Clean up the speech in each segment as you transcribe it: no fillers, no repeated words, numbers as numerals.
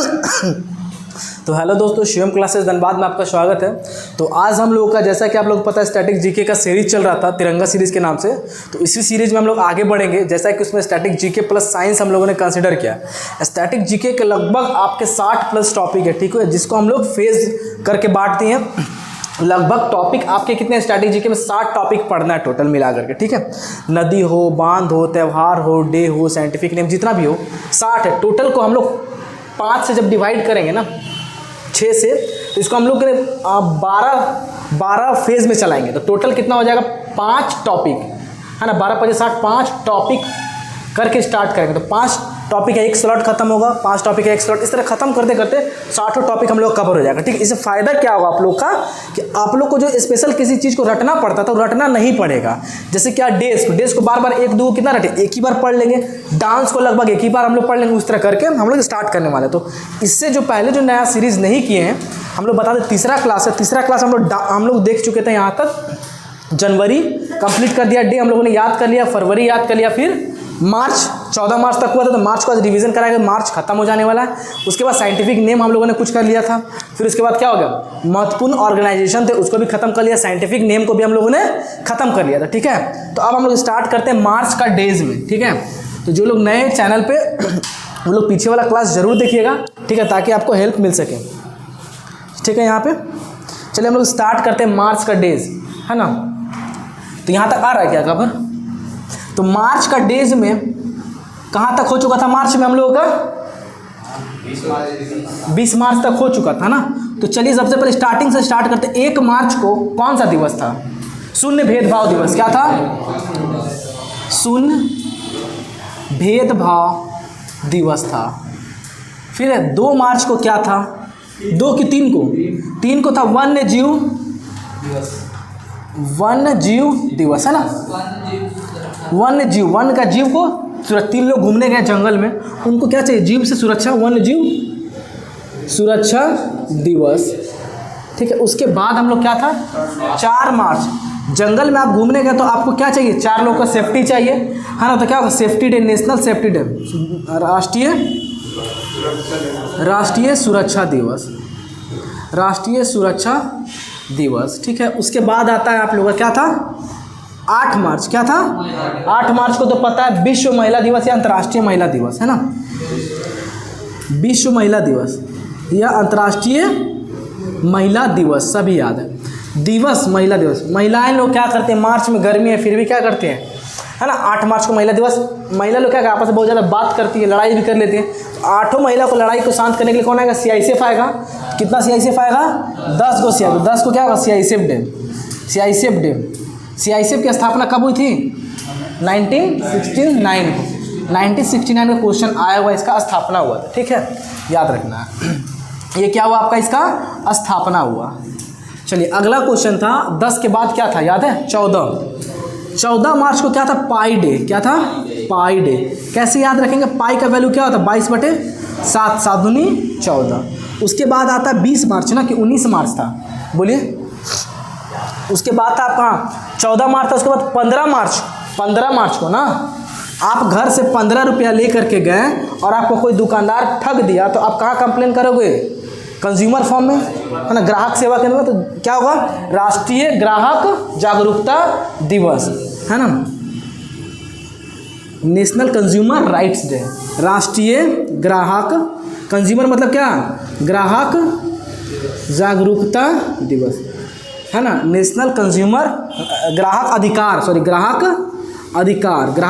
तो हेलो दोस्तों, शिवम क्लासेस धनबाद में आपका स्वागत है। तो आज हम लोगों का, जैसा कि आप लोगों को पता है, स्टैटिक जीके का सीरीज चल रहा था तिरंगा सीरीज़ के नाम से। तो इसी सीरीज में हम लोग आगे बढ़ेंगे, जैसा कि उसमें स्टैटिक जीके प्लस साइंस हम लोगों ने कंसिडर किया। स्टैटिक जीके के लगभग आपके 60 प्लस टॉपिक है, ठीक है, जिसको हम लोग फेज करके बांट दिए हैं। लगभग टॉपिक आपके कितने स्टैटिक जीके में 60 टॉपिक पढ़ना है टोटल मिला करके, ठीक है। नदी हो, बांध हो, त्यौहार हो, डे हो, साइंटिफिक नेम, जितना भी हो 60 है टोटल। को हम लोग 5 से जब डिवाइड करेंगे ना, 6 से, तो इसको हम लोग 12 फेज में चलाएंगे। तो टोटल कितना हो जाएगा, 5 टॉपिक है ना, 12 5 60, 5 टॉपिक करके स्टार्ट करेंगे। तो 5 टॉपिक है, एक स्लॉट खत्म होगा, 5 टॉपिक है, एक स्लॉट, इस तरह खत्म करते करते 60 टॉपिक हम लोग कवर हो जाएगा, ठीक है। इससे फ़ायदा क्या होगा आप लोग का, कि आप लोग को जो स्पेशल किसी चीज़ को रटना पड़ता था, रटना नहीं पड़ेगा। जैसे क्या डेज को बार बार एक दो कितना रटे, एक ही बार पढ़ लेंगे। डांस को लगभग एक ही बार हम लोग पढ़ लेंगे। उस तरह करके हम लोग स्टार्ट करने वाले। तो इससे जो पहले जो नया सीरीज़ नहीं किए हैं, हम लोग बता दें, तीसरा क्लास है। तीसरा क्लास हम लोग देख चुके थे यहाँ तक। जनवरी कंप्लीट कर दिया, डे हम लोगों ने याद कर लिया, फरवरी याद कर लिया, फिर मार्च 14 मार्च तक हुआ था। तो मार्च को आज रिवीजन कराएंगे, मार्च खत्म हो जाने वाला है। उसके बाद साइंटिफिक नेम हम लोगों ने कुछ कर लिया था। फिर उसके बाद क्या हो गया, महत्वपूर्ण ऑर्गेनाइजेशन थे, उसको भी खत्म कर लिया। साइंटिफिक नेम को भी हम लोगों ने खत्म कर लिया था, ठीक है। तो अब हम लोग स्टार्ट करते हैं मार्च का डेज में, ठीक है। तो जो लोग नए चैनल पे, वो लोग पीछे वाला क्लास जरूर देखिएगा, ठीक है, ताकि आपको हेल्प मिल सके, ठीक है। यहाँ पे चलिए हम लोग स्टार्ट करते हैं मार्च का डेज, है ना। तो यहाँ तक आ रहा है क्या खबर। तो मार्च का डेज में कहाँ तक हो चुका था, मार्च में हम लोगों का 20 मार्च तक हो चुका था ना। तो चलिए सबसे पहले स्टार्टिंग से स्टार्ट करते। 1 मार्च को कौन सा दिवस था, शून्य भेदभाव दिवस। क्या था, शून्य भेदभाव दिवस था। फिर 2 मार्च को क्या था, 2 की 3 को था वन्य जीव दिवस, है ना। वन्य जीव, वन का जीव को, 3 लोग घूमने गए जंगल में, उनको क्या चाहिए, जीव से सुरक्षा, वन्य जीव सुरक्षा दिवस, ठीक है। उसके बाद हम लोग क्या था, 4 मार्च, जंगल में आप घूमने गए तो आपको क्या चाहिए, 4 लोगों का सेफ्टी चाहिए, है ना। तो क्या होगा, safety day, national safety day, राष्ट्रीय सुरक्षा दिवस, ठीक है। उसके बाद आता है आप लोगों का क्या था, 8 मार्च, क्या था, 8 मार्च को तो पता है विश्व महिला दिवस या अंतर्राष्ट्रीय महिला दिवस, है ना। विश्व महिला दिवस या अंतर्राष्ट्रीय महिला दिवस, सभी याद है। दिवस, महिला दिवस, महिलाएं लोग क्या करते हैं, मार्च में गर्मी है फिर भी क्या करते हैं, है ना। 8 मार्च को महिला दिवस, महिला लोग क्या आपस में बहुत ज़्यादा बात करती है, लड़ाई भी कर लेती है। तो 8 महिला को लड़ाई को शांत करने के लिए कौन आएगा, CICF आएगा। कितना CICF आएगा, 10 को CICF, 10 को क्या होगा, CICF डे। CICF की स्थापना कब हुई थी, 1969 को। 1969 में क्वेश्चन आया हुआ, इसका स्थापना हुआ था, ठीक है, याद रखना है। ये क्या हुआ आपका, इसका स्थापना हुआ। चलिए अगला क्वेश्चन था, 10 के बाद क्या था, याद है, 14 मार्च को क्या था, पाई डे। क्या था, पाई डे। कैसे याद रखेंगे, पाई का वैल्यू क्या होता है, 22/7, 7 दूनी 14। उसके बाद आता है 20 मार्च ना, कि 19 मार्च था, बोलिए। उसके बाद था आपका 14 मार्च था। उसके बाद 15 मार्च को ना, आप घर से 15 रुपया ले करके गए और आपको कोई दुकानदार ठग दिया, तो आप कहाँ कंप्लेन करोगे, कंज्यूमर फॉर्म में, है ना, ग्राहक सेवा केंद्र में। तो क्या होगा, राष्ट्रीय ग्राहक जागरूकता दिवस, है ना, नेशनल कंज्यूमर राइट्स डे। राष्ट्रीय ग्राहक, कंज्यूमर मतलब क्या, ग्राहक जागरूकता दिवस, है ना। नेशनल कंज्यूमर, ग्राहक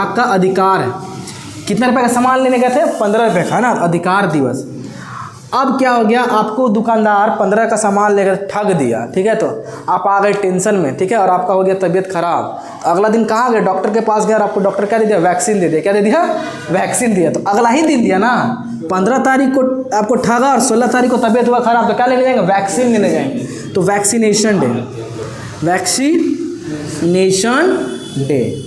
का अधिकार है। कितने रुपए का सामान लेने गए थे, 15 रुपये का, है ना, अधिकार दिवस। अब क्या हो गया, आपको दुकानदार 15 का सामान लेकर ठग दिया, ठीक है। तो आप आ गए टेंशन में, ठीक है, और आपका हो गया तबीयत खराब। अगला दिन कहाँ गए, डॉक्टर के पास गए, और आपको डॉक्टर क्या दे दिया, वैक्सीन दे दिया। क्या दे दिया, वैक्सीन दिया। तो अगला ही दिन दिया ना, 15 तारीख को आपको ठगा और 16 तारीख को तबीयत हुआ खराब, तो क्या लेने जाएंगे, वैक्सीन लेने जाएंगे। तो वैक्सीनेशन डे,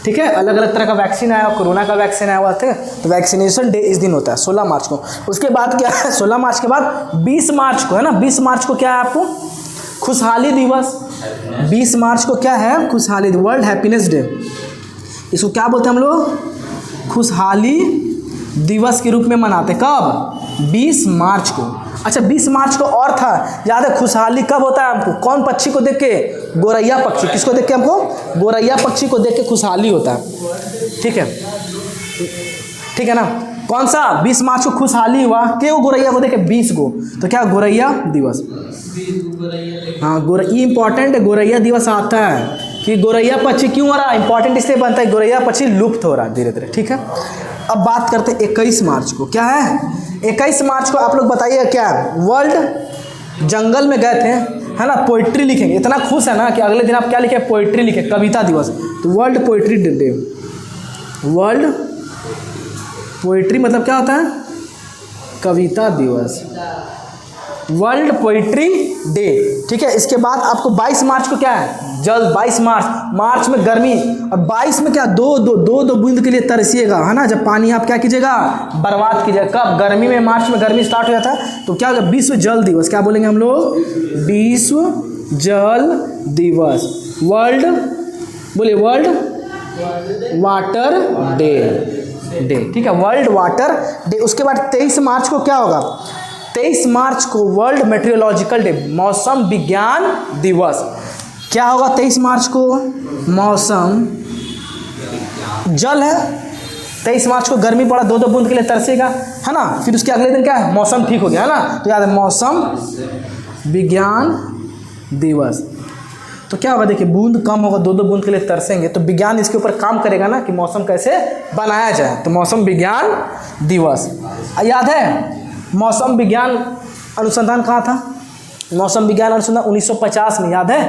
ठीक है। अलग अलग तरह का वैक्सीन आया, कोरोना का वैक्सीन आया हुआ था। तो वैक्सीनेशन डे इस दिन होता है, 16 मार्च को। उसके बाद क्या है, 16 मार्च के बाद 20 मार्च को, है ना, 20 मार्च को क्या है आपको, खुशहाली दिवस। 20 मार्च को क्या है, खुशहाली, वर्ल्ड हैप्पीनेस डे। इसको क्या बोलते हैं हम लोग, खुशहाली दिवस के रूप में मनाते। कब? 20 मार्च को। अच्छा 20 मार्च को और था याद है, खुशहाली कब होता है हमको? कौन पक्षी को देख के? गोरैया पक्षी। किसको देख के हमको? गोरैया पक्षी को देख के खुशहाली होता है। ठीक है, ठीक है ना। कौन सा? 20 मार्च को खुशहाली हुआ के वो गोरैया को देखे? 20 को। तो क्या? गोरैया दिवस। हाँ ये इंपॉर्टेंट है, गोरैया दिवस आता है कि गोरैया पक्षी क्यों हो रहा है, इंपॉर्टेंट इसलिए बनता है, गोरैया पक्षी लुप्त हो रहा है धीरे धीरे। ठीक है, अब बात करते हैं 21 मार्च को। क्या है 21 मार्च को? आप लोग बताइए क्या है? वर्ल्ड जंगल में गए थे, है ना, पोइट्री लिखेंगे। इतना खुश है ना कि अगले दिन आप क्या लिखे? पोइट्री लिखे, कविता दिवस। तो world poetry day. World poetry मतलब क्या होता है? कविता दिवस, वर्ल्ड पोइट्री डे। ठीक है, इसके बाद आपको 22 मार्च को क्या है? जल। 22 मार्च, मार्च में गर्मी, और 22 में क्या? दो बूंद के लिए तरसिएगा, है ना। जब पानी आप क्या कीजिएगा? बर्बाद कीजिएगा। कब? गर्मी में, मार्च में गर्मी स्टार्ट हो जाता है। तो क्या होगा? विश्व जल दिवस। क्या बोलेंगे हम लोग? विश्व जल दिवस। वर्ल्ड, बोलिए वर्ल्ड वाटर डे। ठीक है, वर्ल्ड वाटर डे। उसके बाद 23 मार्च को क्या होगा? 23 मार्च को वर्ल्ड मेट्रोलॉजिकल डे, मौसम विज्ञान दिवस। क्या होगा 23 मार्च को? मौसम, जल है, 23 मार्च को गर्मी पड़ा, दो बूंद के लिए तरसेगा, है ना। फिर उसके अगले दिन क्या है? मौसम ठीक हो गया, है ना। तो याद है मौसम विज्ञान दिवस। तो क्या होगा? देखिए बूंद कम होगा, दो बूंद के लिए तरसेंगे, तो विज्ञान इसके ऊपर काम करेगा ना कि मौसम कैसे बनाया जाए। तो मौसम विज्ञान दिवस। याद है मौसम विज्ञान अनुसंधान कहाँ था? मौसम विज्ञान अनुसंधान 1950 में, याद है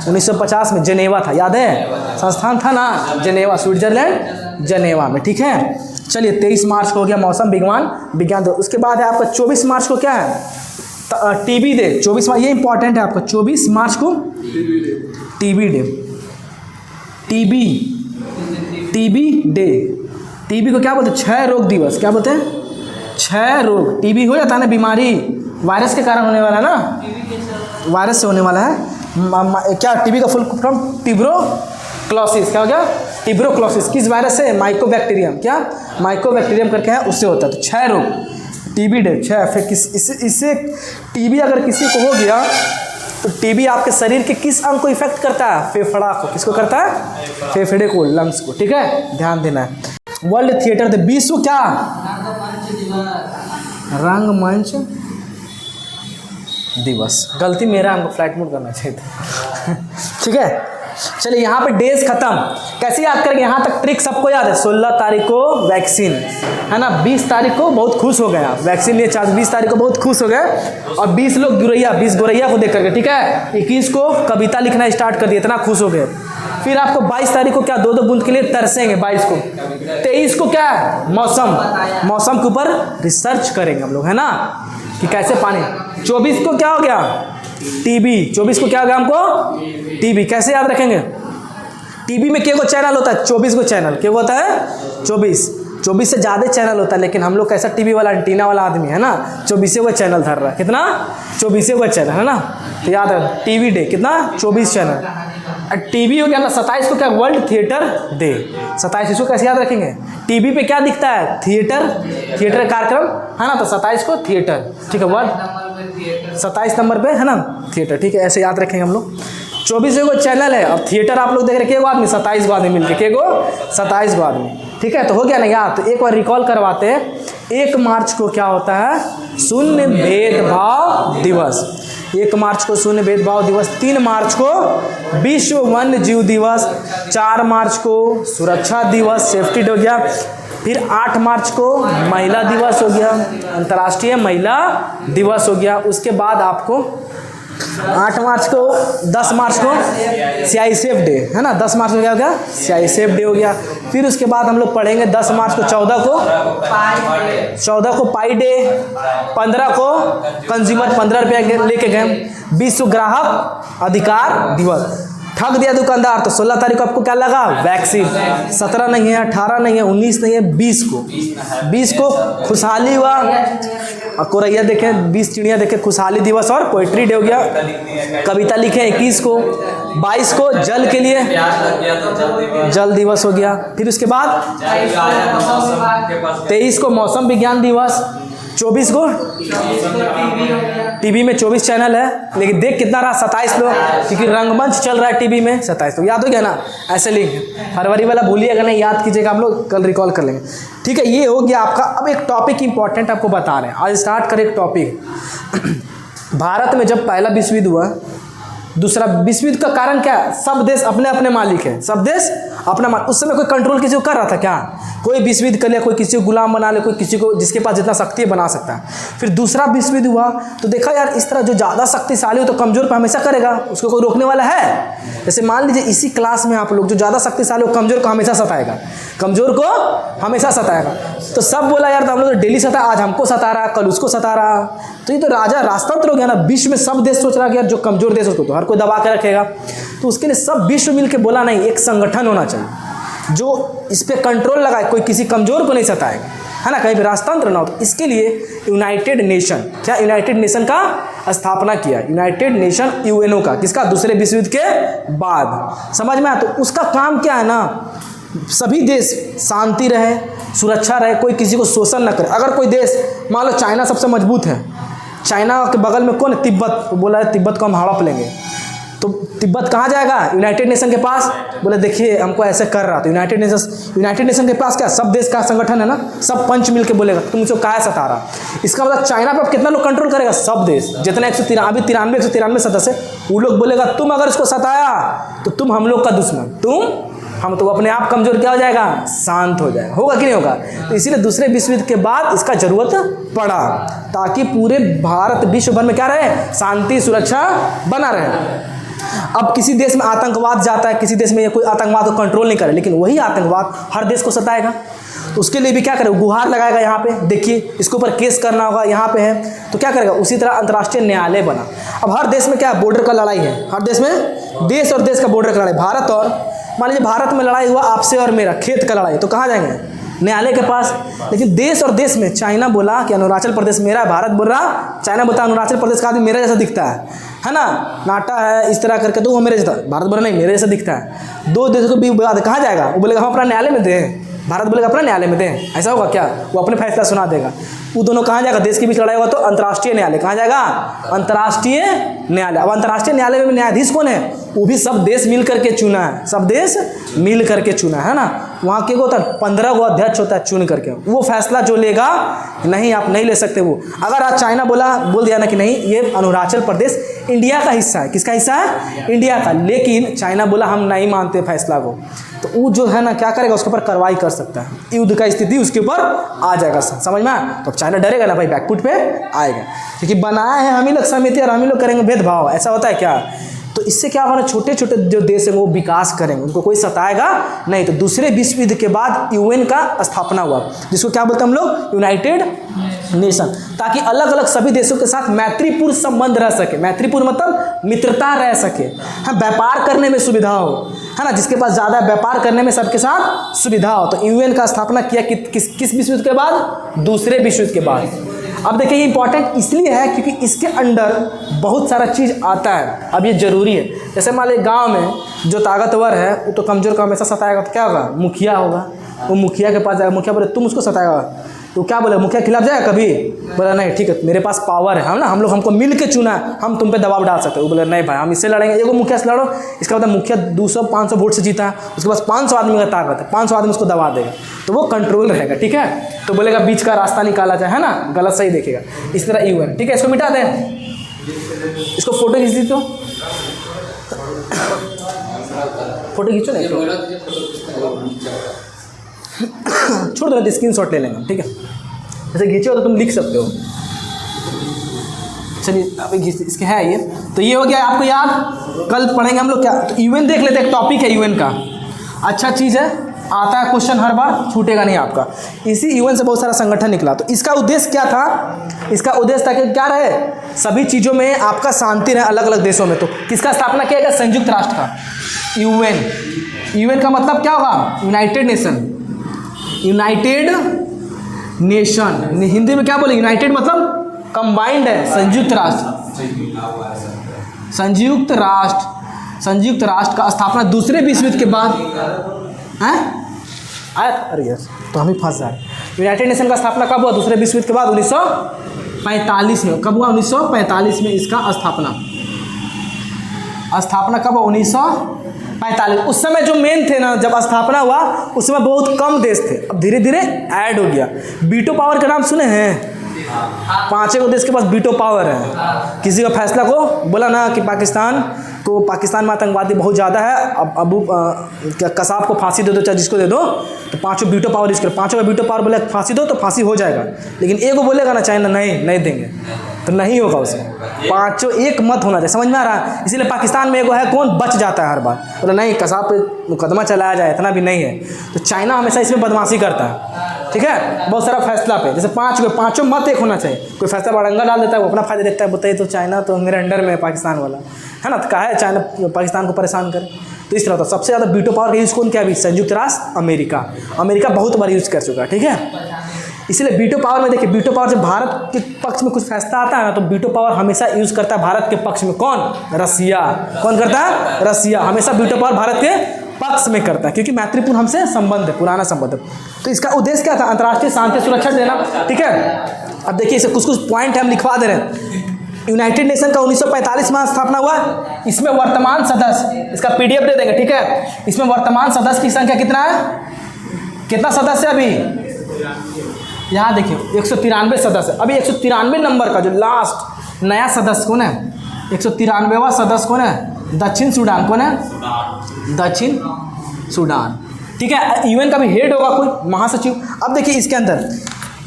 1950 में जेनेवा था, याद है संस्थान था ना जेनेवा, स्विट्जरलैंड जेनेवा में। ठीक है, चलिए 23 मार्च को हो गया मौसम विज्ञान। उसके बाद है आपका 24 मार्च को क्या है? TB day. 24 मार्च, ये इंपॉर्टेंट है आपका। 24 मार्च को TB day. TB day. TB को क्या बोलते हैं? क्षय रोग दिवस। क्या बोलते हैं? क्षय रोग। टीबी हो जाता है ना बीमारी, वायरस के कारण होने वाला है ना, वायरस से होने वाला है। क्या? टीबी का फुल फॉर्म ट्यूबरक्लोसिस। क्या हो गया? ट्यूबरक्लोसिस। किस वायरस से? माइकोबैक्टीरियम। क्या? माइकोबैक्टीरियम करके है, उससे होता है। तो क्षय रोग, टीबी डे, क्षय। फिर इससे टीबी अगर किसी को हो गया तो टीबी आपके शरीर के किस अंग को इफेक्ट करता है? फेफड़ा को। किसको करता है? फेफड़े को, लंग्स को। ठीक है, ध्यान देना है। वर्ल्ड थिएटर डे, विश्व क्या? रंगमंच दिवस। गलती मेरा, हमको फ्लाइट मोड करना चाहिए था। ठीक है, चलिए यहाँ पे डेज खत्म। कैसे याद करेंगे? यहाँ तक ट्रिक सबको याद है। 16 तारीख को वैक्सीन, है ना। 20 तारीख को बहुत खुश हो गए आप, वैक्सीन लिए 20 तारीख को बहुत खुश हो गए, और 20 लोग गोरैया, 20 गोरैया को देख करके। ठीक है, 21 को कविता लिखना स्टार्ट कर दिया, इतना खुश हो गए। फिर आपको 22 तारीख को क्या? दो बूंद के लिए तरसेंगे 22 को। 23 को क्या है? मौसम के ऊपर रिसर्च करेंगे हम लोग, है ना, कि कैसे पानी। 24 को क्या हो गया? टीबी। 24 को क्या हो गया हमको? टीबी। कैसे याद रखेंगे? टीबी में के को चैनल होता है? 24 को चैनल। क्या होता है? 24 से ज़्यादा चैनल होता है, लेकिन हम लोग कैसा टीबी वाला एंटीना वाला आदमी है ना, 24 को चैनल धर रहा है। कितना? 24 को चैनल, है ना। तो याद है टीवी डे कितना? 24 चैनल। टीवी हो गया ना। 27 को क्या? World theatre day. 27 इसको कैसे याद रखेंगे? टीवी पे क्या दिखता है? थिएटर कार्यक्रम, है ना। तो 27 को थिएटर। ठीक है, वर्ल्ड 27 नंबर पे, है ना, थिएटर। ठीक है, ऐसे याद रखेंगे हम लोग। 24 को चैनल है, अब थिएटर आप लोग देख रहे के आदमी? 27 आदमी मिलके। के 27 आदमी। ठीक है, तो हो गया ना याद। तो एक बार रिकॉल करवाते हैं। 1 मार्च को क्या होता है? शून्य भेदभाव दिवस। 1 मार्च को शून्य भेदभाव दिवस। 3 मार्च को विश्व वन्य जीव दिवस। 4 मार्च को सुरक्षा दिवस, सेफ्टी डे हो गया। फिर 8 मार्च को महिला दिवस हो गया, अंतर्राष्ट्रीय महिला दिवस हो गया। उसके बाद आपको 8 मार्च को 10 मार्च को CICF डे, है ना। 10 मार्च को क्या हो गया? CICF डे हो गया। फिर उसके बाद हम लोग पढ़ेंगे 10 मार्च को 14 को पाई डे, 15 को कंज्यूमर 15 रुपये लेके गए, विश्व ग्राहक अधिकार दिवस। ठग दिया दुकानदार तो 16 तारीख को आपको क्या लगा, वैक्सीन। 17 नहीं है, 18 नहीं है, 19 नहीं है, 20 को खुशहाली हुआ। और कोरैया देखें, 20 चिड़िया देखें, खुशहाली दिवस और पोइट्री डे हो गया। कविता लिखे 21 को। 22 को जल के लिए जल दिवस हो गया। फिर उसके बाद 23 को मौसम विज्ञान दिवस। 24 को टीवी में 24 चैनल है, लेकिन देख कितना रहा, 27 लोग, क्योंकि रंगमंच चल रहा है टीवी में। 27 लोग याद हो गया ना, ऐसे लिख। फरवरी वाला भूलिएगा नहीं, याद कीजिएगा, हम लोग कल रिकॉल कर लेंगे। ठीक है, ये हो गया आपका। अब एक टॉपिक इंपॉर्टेंट आपको बता रहे हैं, आज स्टार्ट करें एक टॉपिक। भारत में जब पहला विश्व युद्ध हुआ, दूसरा विश्व युद्ध का कारण क्या है, सब देश अपने अपने मालिक है, सब देश अपना मालिक। उस समय कोई कंट्रोल किसी को कर रहा था क्या, कोई विश्व युद्ध कर लिया, कोई किसी को गुलाम बना ले, कोई किसी को, जिसके पास जितना शक्ति है बना सकता है। फिर दूसरा विश्व युद्ध हुआ तो देखा यार, इस तरह जो ज़्यादा शक्तिशाली हो तो कमज़ोर पर हमेशा करेगा, उसको कोई रोकने वाला है। जैसे मान लीजिए इसी क्लास में आप लोग, जो ज़्यादा शक्तिशाली हो कमज़ोर को हमेशा सताएगा, कमज़ोर को हमेशा सताएगा। तो सब बोला यार, तो हम लोग तो डेली सता, आज हमको सता रहा, कल उसको सता रहा, तो ये तो राजा राजतंत्र हो गया ना। विश्व में सब देश सोच रहा कि यार जो कमज़ोर देश उसको तो हर कोई दबा के रखेगा। तो उसके लिए सब विश्व मिल के बोला नहीं, एक संगठन होना चाहिए जो इस पर कंट्रोल लगाए, कोई किसी कमज़ोर को नहीं सताएगा, है ना, कहीं भी राजतंत्र ना हो। तो इसके लिए यूनाइटेड नेशन, क्या यूनाइटेड नेशन का स्थापना किया, यूनाइटेड नेशन यूएनओ का, किसका, दूसरे विश्व युद्ध के बाद। समझ में आया। तो उसका काम क्या है ना, सभी देश शांति रहे, सुरक्षा रहे, कोई किसी को शोषण न करे। अगर कोई देश, मान लो चाइना सबसे मजबूत है, चाइना के बगल में कौन है, तिब्बत, बोला है तिब्बत को हम हड़प लेंगे, तो तिब्बत कहाँ जाएगा, यूनाइटेड नेशन के पास। बोले देखिए हमको ऐसे कर रहा, तो यूनाइटेड नेशन के पास क्या, सब देश का संगठन है ना, सब पंच मिल के बोलेगा तुम उसको काहे सता रहा। इसका मतलब चाइना पे कितना लोग कंट्रोल करेगा, सब देश, जितने 193 सदस्य, वो लोग बोलेगा तुम अगर इसको सताया तो तुम हम लोग का दुश्मन, हम तो अपने आप कमजोर क्या हो जाएगा, शांत हो जाएगा। होगा कि नहीं होगा। तो इसीलिए दूसरे विश्व युद्ध के बाद इसका जरूरत पड़ा, ताकि पूरे भारत विश्व भर में क्या रहे, शांति सुरक्षा बना रहे। अब किसी देश में आतंकवाद जाता है, किसी देश में कोई आतंकवाद को कंट्रोल नहीं करे, लेकिन वही आतंकवाद हर देश को सताएगा। तो उसके लिए भी क्या करेगा, गुहार लगाएगा, यहाँ पे देखिए इसके ऊपर केस करना होगा, यहाँ पे है तो क्या करेगा, उसी तरह अंतर्राष्ट्रीय न्यायालय बना। अब हर देश में क्या, बॉर्डर का लड़ाई है, हर देश में देश और देश का बॉर्डर का लड़ाई। भारत और, मान लीजिए भारत में लड़ाई हुआ आपसे और मेरा, खेत का लड़ाई, तो कहाँ जाएंगे, न्यायालय के पास। लेकिन देश और देश में, चाइना बोला कि अरुणाचल प्रदेश मेरा है, भारत बोल रहा, चाइना बोलता अरुणाचल प्रदेश का आदमी मेरा जैसा दिखता है ना, नाटा है इस तरह करके, तो वो मेरे जैसा, भारत बोला नहीं मेरे जैसा दिखता है। दो देशों को भी विवाद, कहाँ जाएगा, वो बोलेगा हम अपना न्यायालय में दें, भारत बोलेगा अपना न्यायालय में दें, ऐसा होगा क्या, वो अपने फैसला सुना देगा। वो दोनों कहाँ जाएगा, देश के बीच लड़ाई होगा तो अंतर्राष्ट्रीय न्यायालय, कहाँ जाएगा, अंतर्राष्ट्रीय न्यायालय। अब अंतर्राष्ट्रीय न्यायालय में न्यायाधीश कौन है, वो भी सब देश मिल करके चुना है, सब देश मिल करके चुना है ना। वहाँ के होता है 15 गो अध्यक्ष होता है चुन करके, वो फैसला जो लेगा, नहीं आप नहीं ले सकते वो। अगर आज चाइना बोल दिया ना कि नहीं ये अरुणाचल प्रदेश इंडिया का हिस्सा है, किसका हिस्सा है, इंडिया का, लेकिन चाइना बोला हम नहीं मानते फैसला को, तो वो जो है ना क्या करेगा, उसके ऊपर कार्रवाई कर सकता है, युद्ध का स्थिति उसके ऊपर आ जाएगा। समझ में आया। तो चाइना डरेगा ना भाई, बैकफुट पे आएगा, क्योंकि बनाया है हम ही लोग समिति और हम ही लोग करेंगे भेदभाव, ऐसा होता है क्या। तो इससे क्या होगा, छोटे छोटे जो देश हैं वो विकास करेंगे, उनको कोई सताएगा नहीं। तो दूसरे विश्व युद्ध के बाद यूएन का स्थापना हुआ, जिसको क्या बोलते हैं हम लोग, यूनाइटेड नेशन, ताकि अलग अलग सभी देशों के साथ मैत्रीपूर्ण संबंध रह सके। मैत्रीपूर्ण मतलब मित्रता रह सके, हाँ, व्यापार करने में सुविधा हो, है ना, जिसके पास ज़्यादा व्यापार करने में सबके साथ सुविधा हो। तो यूएन का स्थापना किया किस विश्व युद्ध के बाद, दूसरे विश्व युद्ध के बाद। अब देखिए ये इंपॉर्टेंट इसलिए है क्योंकि इसके अंडर बहुत सारा चीज़ आता है। अब ये जरूरी है, जैसे मान लीजिए गाँव में जो ताकतवर है वो तो कमज़ोर को हमेशा सताएगा, तो क्या होगा, मुखिया होगा, वो मुखिया के पास जाएगा, मुखिया बोले तुम उसको सताएगा, तो क्या बोले, मुखिया खिलाफ जाएगा कभी, बोला नहीं ठीक है मेरे पास पावर है, हम ना, हम लोग हमको मिल के चुना, हम तुम पे दबाव डाल सकते हो। वो बोले नहीं भाई हम इससे लड़ेंगे, एगो मुखिया से लड़ो, इसका मतलब मुखिया 200-500 वोट से जीता है, उसके पास 500 आदमी का ताकत है, 500 आदमी उसको दबा देगा, तो वो कंट्रोल रहेगा। ठीक है, तो बोलेगा बीच का रास्ता निकाला जाए, है ना, गलत सही देखेगा, इस तरह यूएन। ठीक है, इसको मिटा दें, इसको फोटो खींच दी, तो फोटो खींचो ना, छोड़ दो, स्क्रीन शॉट ले लेंगे। ठीक है, जैसे खींचे हो तो तुम लिख सकते हो। चलिए अभी इसके है ये, तो ये हो गया आपको याद, कल पढ़ेंगे हम लोग क्या, तो यूएन देख लेते हैं, एक टॉपिक है यूएन का, अच्छा चीज़ है। आता है क्वेश्चन हर बार, छूटेगा नहीं आपका। इसी यूएन से बहुत सारा संगठन निकला। तो इसका उद्देश्य क्या था? इसका उद्देश्य था कि क्या रहे, सभी चीज़ों में आपका शांति रहे अलग अलग देशों में। तो किसका स्थापना किया गया? संयुक्त राष्ट्र का, यूएन। यूएन का मतलब क्या होगा? United nation. United nation Hindi में क्या बोले? यूनाइटेड मतलब कंबाइंड है, संयुक्त राष्ट्र। संयुक्त राष्ट्र का स्थापना दूसरे विश्व युद्ध के बाद हैं आया था। अरे यस, तो हम ही फंस जाए। यूनाइटेड नेशन का स्थापना कब हुआ? दूसरे विश्व युद्ध के बाद 1945 में। कब हुआ? 1945 में इसका स्थापना कब हुआ? 1945। उस समय जो मेन थे ना, जब स्थापना हुआ उस समय बहुत कम देश थे, अब धीरे धीरे ऐड हो गया। बीटो पावर का नाम सुने हैं? 5 देश के पास बीटो पावर है। किसी का फैसला को बोला ना कि पाकिस्तान में आतंकवादी बहुत ज़्यादा है, अब अबू कसाब को फांसी दे दो, चाहे जिसको दे दो, तो 5 बीटो पावर यूज़ कर। 5 का बीटो पावर बोले फांसी दो तो फांसी हो जाएगा, लेकिन एक बोलेगा ना चाइना नहीं देंगे, तो नहीं होगा उसमें। 5 एक मत होना चाहिए, समझ में आ रहा है? इसीलिए पाकिस्तान में एगो है, कौन बच जाता है हर बार, बोला नहीं कसाब पे मुकदमा चलाया जाए, इतना भी नहीं है। तो चाइना हमेशा इसमें बदमाशी करता है, ठीक है, बहुत सारा फैसला पे। जैसे 5 मत एक होना चाहिए। कोई फैसला बड़ंगा डाल देता है, वो अपना फायदा देखता है, बताइए तो चाइना तो मेरे अंडर में है, पाकिस्तान वाला है ना, तो कहा है चाइना पाकिस्तान को परेशान करे। तो इस तरह होता। सबसे ज़्यादा बीटो पावर का यूज़ कौन किया? अभी संयुक्त राष्ट्र अमेरिका बहुत बार यूज़ कर चुका है, ठीक है। इसलिए बीटो पावर में देखिए, बीटो पावर जब भारत के पक्ष में कुछ फैसला आता है ना, तो बीटो पावर हमेशा यूज़ करता है भारत के पक्ष में। कौन? रसिया। कौन करता है? रसिया हमेशा बीटो पावर भारत के पक्ष में करता है, क्योंकि मैत्रीपूर्ण हमसे संबंध है, पुराना संबंध है। तो इसका उद्देश्य क्या था? अंतर्राष्ट्रीय शांति सुरक्षा देना, ठीक है। अब देखिए इसे कुछ पॉइंट हम लिखवा दे रहे हैं। यूनाइटेड नेशन का 1945 में स्थापना हुआ। इसमें वर्तमान सदस्य, इसका पीडीएफ दे देंगे, ठीक है। इसमें वर्तमान सदस्य की संख्या कितना है? कितना सदस्य अभी? यहाँ देखिए 193 सदस्य। अभी 193 नंबर का जो लास्ट नया सदस्य कौन है? 193वां सदस्य कौन है? दक्षिण सूडान। कौन है? दक्षिण सूडान, ठीक है। यूएन का भी हेड होगा कोई, महासचिव। अब देखिए इसके अंदर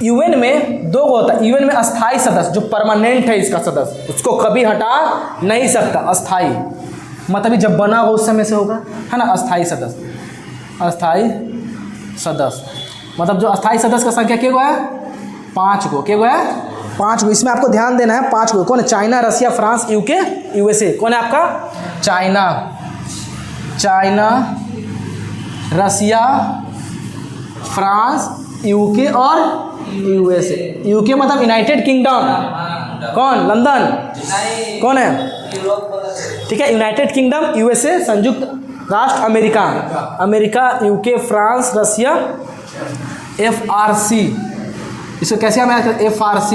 यूएन में 2 होता है। यूएन में अस्थाई सदस्य, जो परमानेंट है इसका सदस्य, उसको कभी हटा नहीं सकता। अस्थाई मतलब जब बना हो उस समय से होगा, है ना। अस्थाई सदस्य मतलब जो अस्थाई सदस्य का संख्या क्या है? 5 गो। क्या है? 5 गो। इसमें आपको ध्यान देना है 5 गो। कौन है? चाइना, रसिया, फ्रांस, यूके, यूएसए। कौन है आपका? चाइना, रसिया, फ्रांस, यूके और यूएसए। यूके मतलब यूनाइटेड किंगडम। कौन? लंदन। कौन है? ठीक है, यूनाइटेड किंगडम, यूएसए, संयुक्त राष्ट्र अमेरिका, यूके, फ्रांस, रसिया, FRC। इसको कैसे हम याद करते? FRC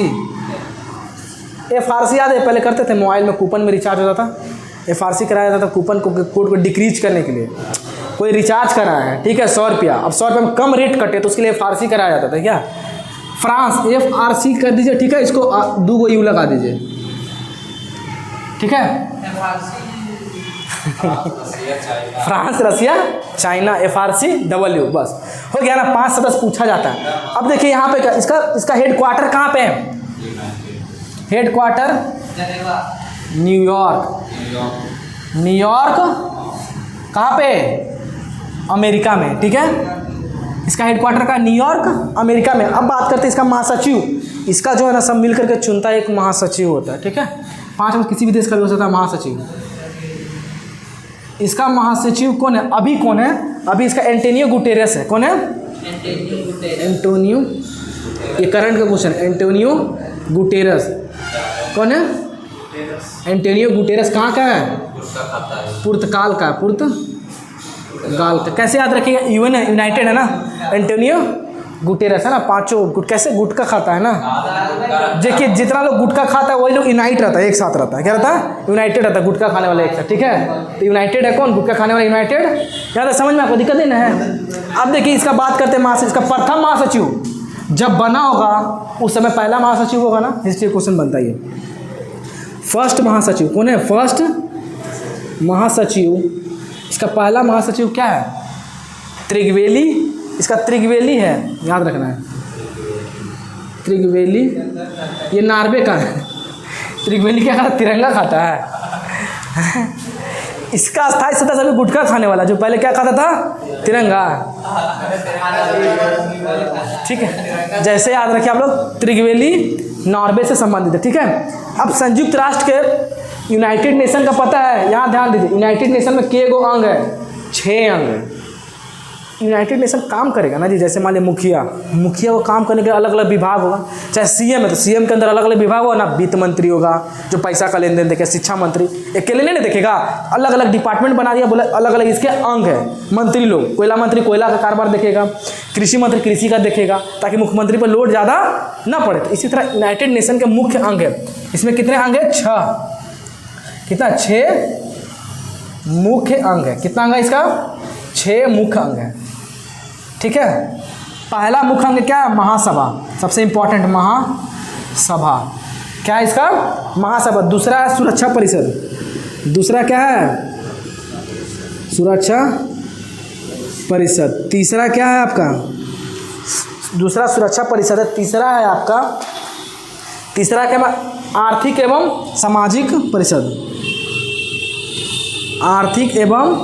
याद है? पहले करते थे, मोबाइल में कूपन में रिचार्ज होता था, FRC कराया जाता था कूपन को, कोड को डिक्रीज करने के लिए। कोई रिचार्ज कराया है, ठीक है, 100 रुपया, अब 100 रुपये में कम रेट कटे तो उसके लिए FRC कराया जाता था। क्या? फ्रांस, FRC कर दीजिए, ठीक है। इसको 2 गो यू लगा दीजिए, ठीक है। फ्रांस, रसिया, चाइना, FRC W, बस हो गया ना। 5 सदस्य पूछा जाता है। अब देखिए यहाँ पे इसका हेड क्वार्टर कहाँ पे है? Head quarter New York. कहाँ पे? अमेरिका में, ठीक है। इसका हेड क्वार्टर का न्यूयॉर्क, अमेरिका में। अब बात करते हैं इसका महासचिव। इसका जो है ना सब मिल करके चुनता है, एक महासचिव होता है, ठीक है। 5 में किसी भी देश का भी हो सकता है महासचिव। इसका महासचिव कौन है? अभी कौन है? अभी इसका एंटोनियो गुटेरेस है। कौन है? एंटोनियो, ये करंट का क्वेश्चन। एंटोनियो गुटेरेस कौन है? एंटोनियो गुटेरेस कहाँ का है? पुर्तगाल का। पुर्तगाल का। कैसे याद रखिएगा? यूएन है, यूनाइटेड है ना। एंटोनियो गुटेरेस है ना। 5 कैसे गुटखा खाता है ना। देखिए जितना लोग गुटखा खाता है वही लोग यूनाइट रहता है, एक साथ रहता है। क्या रहता है? यूनाइटेड रहता है, गुटखा खाने वाले एक साथ, ठीक है। तो यूनाइटेड है कौन? गुटखा खाने वाला यूनाइटेड। याद है? समझ में आपको दिक्कत नहीं ना है? अब देखिए इसका बात करते हैं महासचिव। इसका प्रथम महासचिव जब बना होगा उस समय पहला महासचिव होगा ना। हिस्ट्री क्वेश्चन बनता है ये। फर्स्ट महासचिव कौन है? फर्स्ट महासचिव, इसका पहला महासचिव क्या है? त्रिगवेली। इसका त्रिगवेली है, याद रखना है। त्रिगवेली ये नॉर्वे का है। त्रिगवेली क्या खाता? तिरंगा खाता है। इसका अस्थायी सदस्य अभी गुटखा खाने वाला, जो पहले क्या खाता था, तिरंगा। ठीक है, जैसे याद रखिए आप लोग, त्रिवेली नॉर्वे से संबंधित है। ठीक है, अब संयुक्त राष्ट्र के यूनाइटेड नेशन का पता है, यहाँ ध्यान दीजिए, यूनाइटेड नेशन में के गो अंग है, 6 अंग है। यूनाइटेड नेशन काम करेगा ना जी, जैसे मान लीजिए मुखिया को काम करने के अलग अलग विभाग होगा, चाहे सीएम है तो सीएम के अंदर अलग अलग विभाग होगा ना, वित्त मंत्री होगा जो पैसा का लेन देन देखेगा, शिक्षा मंत्री अकेले नहीं देखेगा, अलग अलग डिपार्टमेंट बना दिया, बोले अलग अलग इसके अंग है। मंत्री लोग, कोयला मंत्री कोयला का कारोबार देखेगा, कृषि मंत्री कृषि का देखेगा, ताकि मुख्यमंत्री पर लोड ज़्यादा ना पड़े। तो इसी तरह यूनाइटेड नेशन के मुख्य अंग है, इसमें कितने अंग है, 6, कितना, 6 मुख्य अंग है। कितना अंग है इसका, 6 मुख्य अंग है। ठीक है, पहला मुख्य अंग क्या है, महासभा, सबसे इंपॉर्टेंट महासभा, क्या है इसका, महासभा। दूसरा है सुरक्षा परिषद, दूसरा क्या है, सुरक्षा परिषद। तीसरा क्या है आपका, दूसरा सुरक्षा परिषद है। तीसरा है आपका, तीसरा क्या है, आर्थिक एवं सामाजिक परिषद, आर्थिक एवं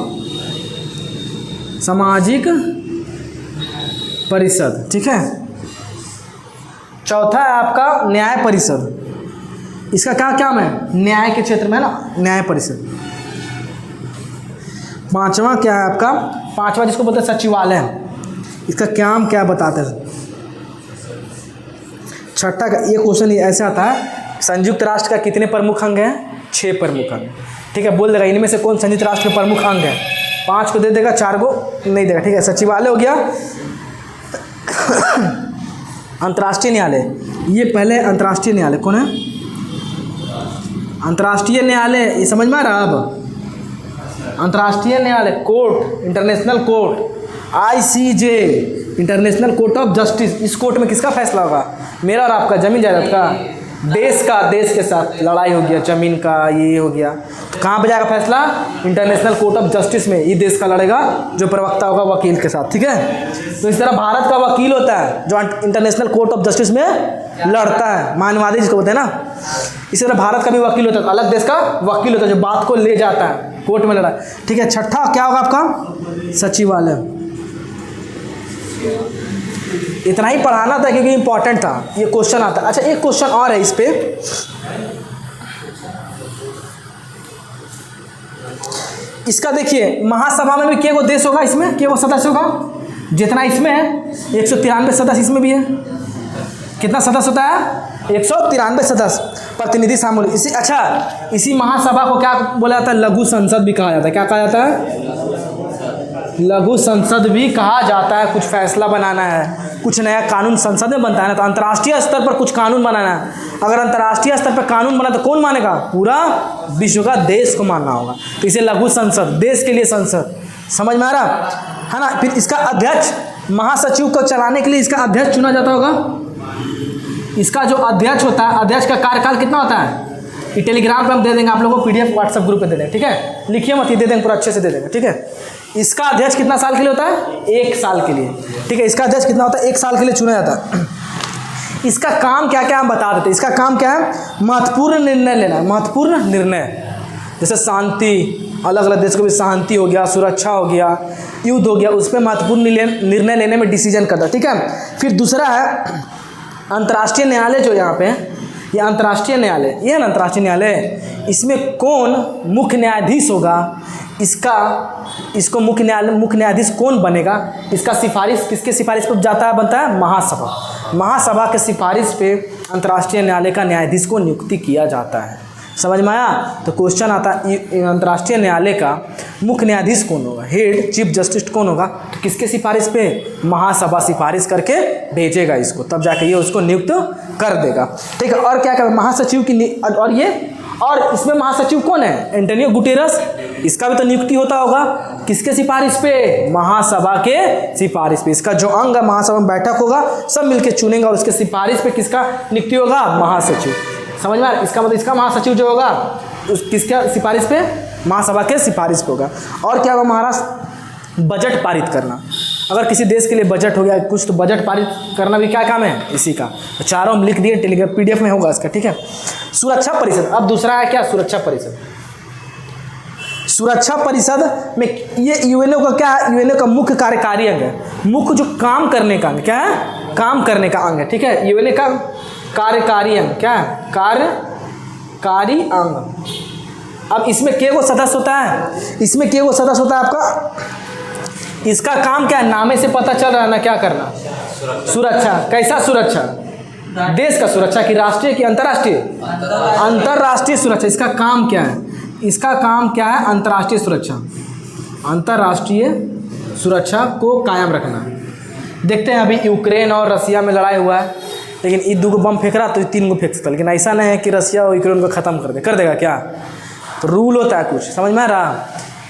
सामाजिक परिषद। ठीक है, चौथा है आपका न्याय परिषद, इसका क्या काम है, न्याय के क्षेत्र में ना, न्याय परिषद। पांचवा क्या है आपका, पांचवा जिसको बोलते हैं सचिवालय, इसका काम क्या बताते हैं। छठा का ये क्वेश्चन ऐसे आता है, संयुक्त राष्ट्र का कितने प्रमुख अंग हैं, 6 प्रमुख अंग। ठीक है, बोल देगा इनमें से कौन संयुक्त राष्ट्र के प्रमुख अंग है, 5 को दे देगा, 4 को नहीं देगा। ठीक है, सचिवालय हो गया, अंतर्राष्ट्रीय न्यायालय, ये पहले अंतर्राष्ट्रीय न्यायालय कौन है, अंतर्राष्ट्रीय न्यायालय, ये समझ में आ रहा है। अब अंतर्राष्ट्रीय न्यायालय, court, international court, ICJ, international court of justice. इस कोर्ट में किसका फैसला होगा, मेरा और आपका, जमीन जायदाद का, देश का, देश के साथ लड़ाई हो गया, जमीन का ये हो गया, तो कहाँ पे जाएगा फैसला, इंटरनेशनल कोर्ट ऑफ जस्टिस में। ये देश का लड़ेगा, जो प्रवक्ता होगा वकील के साथ। ठीक है, तो इस तरह भारत का वकील होता है जो इंटरनेशनल कोर्ट ऑफ जस्टिस में लड़ता है, मानवादी जिसको बोलते हैं ना। इसी तरह भारत का भी वकील होता है, अलग देश का वकील होता है जो बात को ले जाता है कोर्ट में लड़ा। ठीक है, छठा क्या होगा आपका, सचिवालय। इतना ही पढ़ाना था क्योंकि इंपॉर्टेंट था, ये क्वेश्चन आता है। अच्छा, एक क्वेश्चन और है इस पे, इसका देखिए, महासभा में भी के वो देश होगा, इसमें के वो सदस्य होगा, जितना इसमें है 193 सदस्य, इसमें भी है। कितना सदस्य होता है, 193 सदस्य, प्रतिनिधि शामिल। इसी, अच्छा, इसी महासभा को क्या बोला जाता है, लघु संसद भी कहा जाता है। क्या कहा जाता है, लघु संसद भी कहा जाता है। कुछ फैसला बनाना है, कुछ नया कानून संसद में बनता है ना, तो अंतर्राष्ट्रीय स्तर पर कुछ कानून बनाना है। अगर अंतर्राष्ट्रीय स्तर पर कानून बना तो कौन मानेगा, पूरा विश्व का देश को मानना होगा, तो इसे लघु संसद, देश के लिए संसद। समझ में आ रहा है ना। फिर इसका अध्यक्ष, महासचिव को चलाने के लिए इसका अध्यक्ष चुना जाता होगा। इसका जो अध्यक्ष होता है, अध्यक्ष का कार्यकाल कितना होता है, ये टेलीग्राम पे हम दे देंगे आप लोगों को, PDF व्हाट्सएप ग्रुप पे दे देंगे। ठीक है, लिखिए मत, ये दे देंगे, पूरा अच्छे से दे देंगे। ठीक है, इसका अध्यक्ष कितना साल के लिए होता है, 1 साल के लिए। ठीक है, इसका अध्यक्ष कितना होता है, 1 साल के लिए चुना जाता है। इसका काम क्या क्या हम बता देते हैं। इसका काम क्या है, महत्वपूर्ण निर्णय लेना, महत्वपूर्ण निर्णय, जैसे शांति, अलग अलग देश को भी शांति हो गया, सुरक्षा हो गया, युद्ध हो गया, उस पर महत्वपूर्ण निर्णय लेने में डिसीजन करता है। ठीक है, फिर दूसरा है अंतर्राष्ट्रीय न्यायालय, जो यहाँ पे ये अंतर्राष्ट्रीय न्यायालय, ये है ना अंतर्राष्ट्रीय न्यायालय, इसमें कौन मुख्य न्यायाधीश होगा, इसको मुख्य न्यायाधीश कौन बनेगा, इसका सिफारिश किसके सिफारिश पर जाता है, बनता है महासभा। महासभा के सिफारिश पे अंतर्राष्ट्रीय न्यायालय का न्यायाधीश को नियुक्ति किया जाता है। समझ में आया। तो क्वेश्चन आता है अंतर्राष्ट्रीय न्यायालय का मुख्य न्यायाधीश कौन होगा, हेड चीफ जस्टिस कौन होगा, तो किसके सिफारिश पे, महासभा सिफारिश करके भेजेगा इसको, तब जाके ये उसको नियुक्त कर देगा। ठीक है, और क्या क्या महासचिव की, और इसमें महासचिव कौन है, एंटोनियो गुटेरस, इसका भी तो नियुक्ति होता होगा, किसके सिफारिश पे, महासभा के सिफारिश पे। इसका जो अंग है, महासभा में बैठक होगा, सब मिलकर चुनेंगे और उसके सिफारिश पे किसका नियुक्ति होगा, महासचिव। समझ में आ रहा है। इसका मतलब इसका महासचिव जो होगा उस किसका सिफारिश पे, महासभा के सिफारिश पे होगा। और क्या होगा, महाराष्ट्र बजट पारित करना, अगर किसी देश के लिए बजट हो गया कुछ, तो बजट पारित करना भी क्या काम है इसी का। तो चारों हम लिख दिए, टेलीग्राम PDF में होगा इसका। ठीक है, सुरक्षा परिषद। अब दूसरा है क्या, सुरक्षा परिषद। सुरक्षा परिषद में ये यूएनओ का क्या है, यूएनओ का मुख्य कार्यकारी अंग है, मुख्य जो काम करने का अंग क्या है, काम करने का अंग है, ठीक है। यूएनओ का कार्यकारी अंग क्या है, कार्यकारी अंग। अब इसमें केगो सदस्य होता है, इसमें केगो सदस्य होता है आपका, इसका काम क्या है, नामे से पता चल रहा है ना, क्या करना, सुरक्षा। कैसा सुरक्षा, देश का सुरक्षा की राष्ट्रीय की अंतर्राष्ट्रीय, अंतर्राष्ट्रीय सुरक्षा। इसका काम क्या है, इसका काम क्या है, अंतर्राष्ट्रीय सुरक्षा, अंतर्राष्ट्रीय सुरक्षा को कायम रखना। देखते हैं अभी यूक्रेन और रसिया में लड़ाई हुआ है, लेकिन ये 2 बम फेंक रहा तो 3 फेंक सकता, लेकिन ऐसा नहीं है कि रसिया और यूक्रेन को ख़त्म कर देगा क्या, तो रूल होता है कुछ, समझ में आ रहा,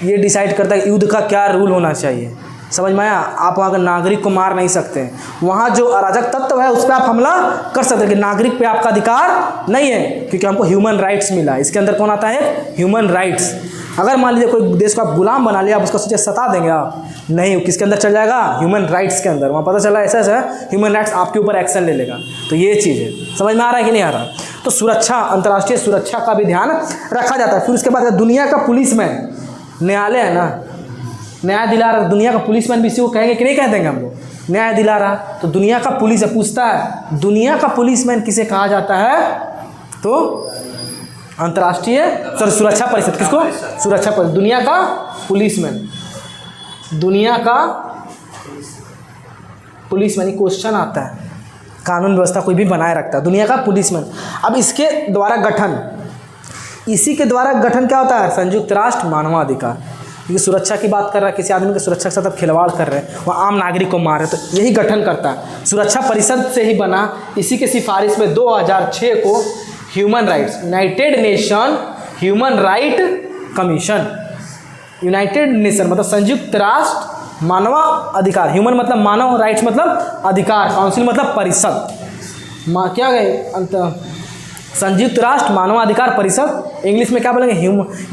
ये डिसाइड करता है युद्ध का क्या रूल होना चाहिए, समझ में आया। आप वहाँ के नागरिक को मार नहीं सकते, वहाँ जो अराजक तत्व है उस पर आप हमला कर सकते हैं, कि नागरिक पे आपका अधिकार नहीं है, क्योंकि हमको ह्यूमन राइट्स मिला है। इसके अंदर कौन आता है, ह्यूमन राइट्स। अगर मान लीजिए कोई देश को आप गुलाम बना लिया, आप उसका सोचे सता देंगे आप, नहीं, किसके अंदर चल जाएगा, ह्यूमन राइट्स के अंदर। वहाँ पता चला ऐसा है, ह्यूमन राइट्स आपके ऊपर एक्शन ले लेगा। तो ये चीज़ है, समझ में आ रहा है कि नहीं आ रहा। तो सुरक्षा, अंतर्राष्ट्रीय सुरक्षा का भी ध्यान रखा जाता है। फिर उसके बाद दुनिया का पुलिसमैन, न्यायालय है ना, न्याय दिला रहा, दुनिया का पुलिसमैन भी इसी को कहेंगे कि नहीं कह देंगे हम लोग, न्याय दिला रहा। तो दुनिया का पुलिस है, पूछता है दुनिया का पुलिसमैन किसे कहा जाता है, तो अंतर्राष्ट्रीय सुरक्षा परिषद, किसको, सुरक्षा परिषद। दुनिया का पुलिसमैन, दुनिया का पुलिसमैन, क्वेश्चन आता है, कानून व्यवस्था कोई भी बनाए रखता है, दुनिया का पुलिसमैन। अब इसके द्वारा गठन, इसी के द्वारा गठन क्या होता है, संयुक्त राष्ट्र मानवाधिकार। क्योंकि सुरक्षा की बात कर रहा है, किसी आदमी की सुरक्षा के साथ आप खिलवाड़ कर रहे हैं, वह आम नागरिक को मार रहे, तो यही गठन करता है। सुरक्षा परिषद से ही बना, इसी के सिफारिश में 2006 को human rights, United nation human right commission, United nation मतलब संयुक्त राष्ट्र मानव अधिकार, ह्यूमन मतलब मानव, राइट्स मतलब अधिकार, काउंसिल मतलब परिषद, क्या गए, संयुक्त राष्ट्र मानवाधिकार परिषद, इंग्लिश में क्या बोलेंगे,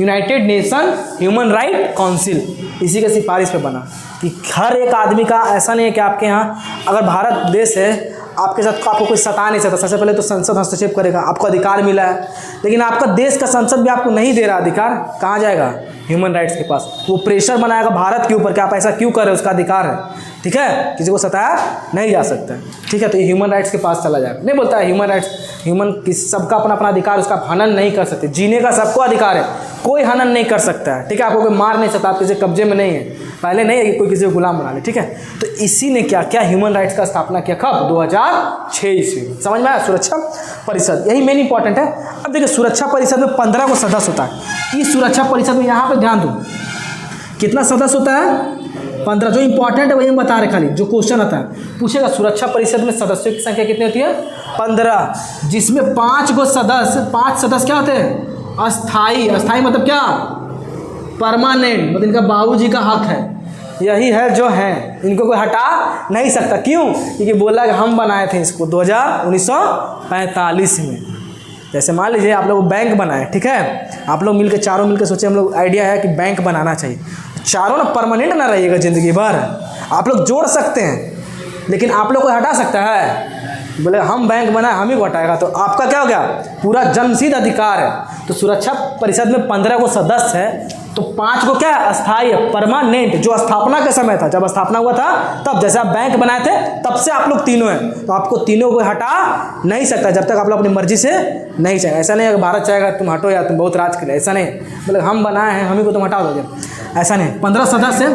United nation human right council. इसी के सिफारिश पे बना कि हर एक आदमी का, ऐसा नहीं है कि आपके यहाँ अगर भारत देश है, आपके साथ आपको कोई सता नहीं सकता, सबसे पहले तो संसद हस्तक्षेप करेगा, आपको अधिकार मिला है, लेकिन आपका देश का संसद भी आपको नहीं दे रहा अधिकार, कहाँ जाएगा, ह्यूमन राइट्स के पास। वो प्रेशर बनाएगा भारत के ऊपर कि आप ऐसा क्यों कर रहे हो, उसका अधिकार है, ठीक है, किसी को सताया नहीं जा सकता, ठीक है। तो ये ह्यूमन राइट्स के पास चला जाएगा, नहीं बोलता है ह्यूमन राइट्स, ह्यूमन सबका अपना अपना अधिकार, उसका हनन नहीं कर सकते, जीने का सबको अधिकार है, कोई हनन नहीं कर सकता है, ठीक है। आपको कोई मार नहीं सकता, आप किसी कब्जे में नहीं है, पहले नहीं है कि कोई किसी को गुलाम बना ले, ठीक है। तो इसी ने क्या क्या ह्यूमन राइट्स का स्थापना किया, कब, 2006 ईस्वी में, समझ में आया, सुरक्षा परिषद, यही मेन इंपॉर्टेंट है। अब देखिए सुरक्षा परिषद में 15 को सदस्य होता है। इस सुरक्षा परिषद में यहाँ पे ध्यान दो, कितना सदस्य होता है, 15। जो इंपॉर्टेंट है वही हम बता रहे, खाली जो क्वेश्चन आता है पूछेगा, सुरक्षा परिषद में सदस्यों की संख्या कितनी होती है, 15, जिसमें 5 सदस्य क्या होते हैं, अस्थाई। अस्थाई मतलब क्या, परमानेंट, मतलब इनका बाबूजी का हक है, यही है जो है, इनको कोई हटा नहीं सकता। क्यों, क्योंकि बोला कि हम बनाए थे इसको 1945 में। जैसे मान लीजिए आप लोग बैंक बनाए, ठीक है, आप लोग मिलकर चारों मिलकर सोचे, हम लोग आइडिया है कि बैंक बनाना चाहिए, चारों ना परमानेंट ना रहिएगा ज़िंदगी भर, आप लोग जोड़ सकते हैं, लेकिन आप लोग को हटा सकता है, बोले हम बैंक बनाए हम ही को हटाएगा, तो आपका क्या हो गया, पूरा जन्मसिद्ध अधिकार है। तो सुरक्षा परिषद में 15 को सदस्य है, तो 5 को क्या है, अस्थाई है, परमानेंट, जो स्थापना के समय था, जब स्थापना हुआ था तब, जैसे आप बैंक बनाए थे तब से आप लोग तीनों हैं, तो आपको तीनों को हटा नहीं सकता जब तक आप लोग अपनी मर्जी से नहीं चाहे। ऐसा नहीं है भारत चाहेगा तुम हटो या तुम बहुत राज करे, ऐसा नहीं, बोले हम बनाए हैं हम ही को तुम हटा दोगे, ऐसा नहीं। 15 सदस्य,